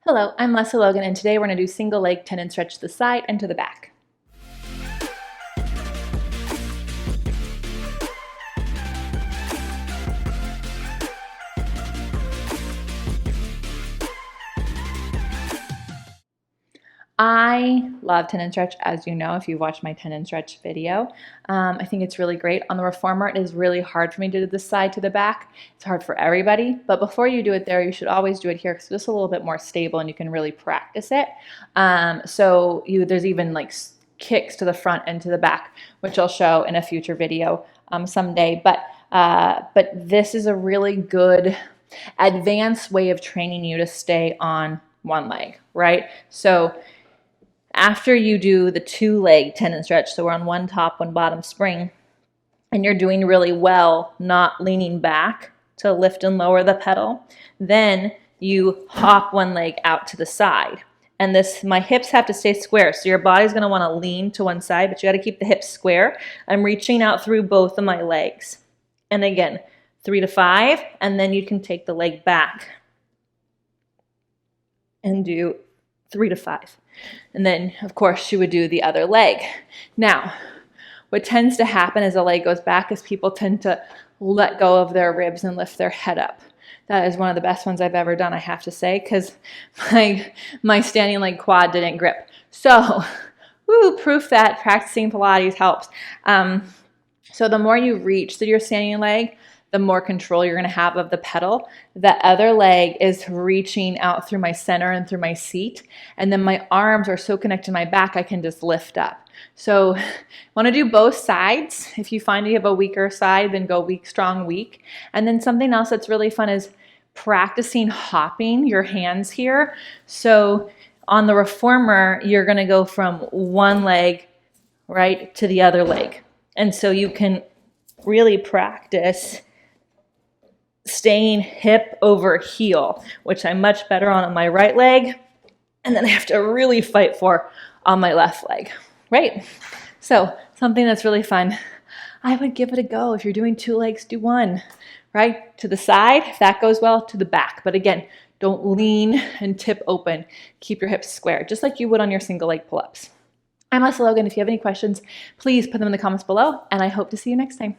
Hello, I'm Lesley Logan, and today we're going to do single leg tendon stretch to the side and to the back. I love tendon stretch, as you know, if you've watched my tendon stretch video. I think it's really great. On the reformer, it is really hard for me to do the side to the back. It's hard for everybody, but before you do it there, you should always do it here because it's just a little bit more stable and you can really practice it. There's even like kicks to the front and to the back, which I'll show in a future video someday. But this is a really good advanced way of training you to stay on one leg, right? So after you do the 2-leg tendon stretch, so we're on one top, one bottom spring, and you're doing really well, not leaning back to lift and lower the pedal, then you hop one leg out to the side. And my hips have to stay square. So your body's gonna wanna lean to one side, but you gotta keep the hips square. I'm reaching out through both of my legs. And again, 3 to 5, and then you can take the leg back and do 3 to 5. And then, of course, you would do the other leg. Now, what tends to happen as the leg goes back is people tend to let go of their ribs and lift their head up. That is one of the best ones I've ever done, I have to say, because my standing leg quad didn't grip. So, proof that practicing Pilates helps. So the more you reach through your standing leg, the more control you're going to have of the pedal. The other leg is reaching out through my center and through my seat. And then my arms are so connected to my back, I can just lift up. So want to do both sides. If you find you have a weaker side, then go weak, strong, weak. And then something else that's really fun is practicing hopping your hands here. So on the reformer, you're going to go from one leg, right, to the other leg. And so you can really practice staying hip over heel, which I'm much better on my right leg, and then I have to really fight for on my left leg, right? So something that's really fun. I would give it a go. If you're doing 2 legs, do 1, right? To the side, if that goes well, to the back. But again, don't lean and tip open. Keep your hips square, just like you would on your single leg pull-ups. I'm Lesley Logan. If you have any questions, please put them in the comments below, and I hope to see you next time.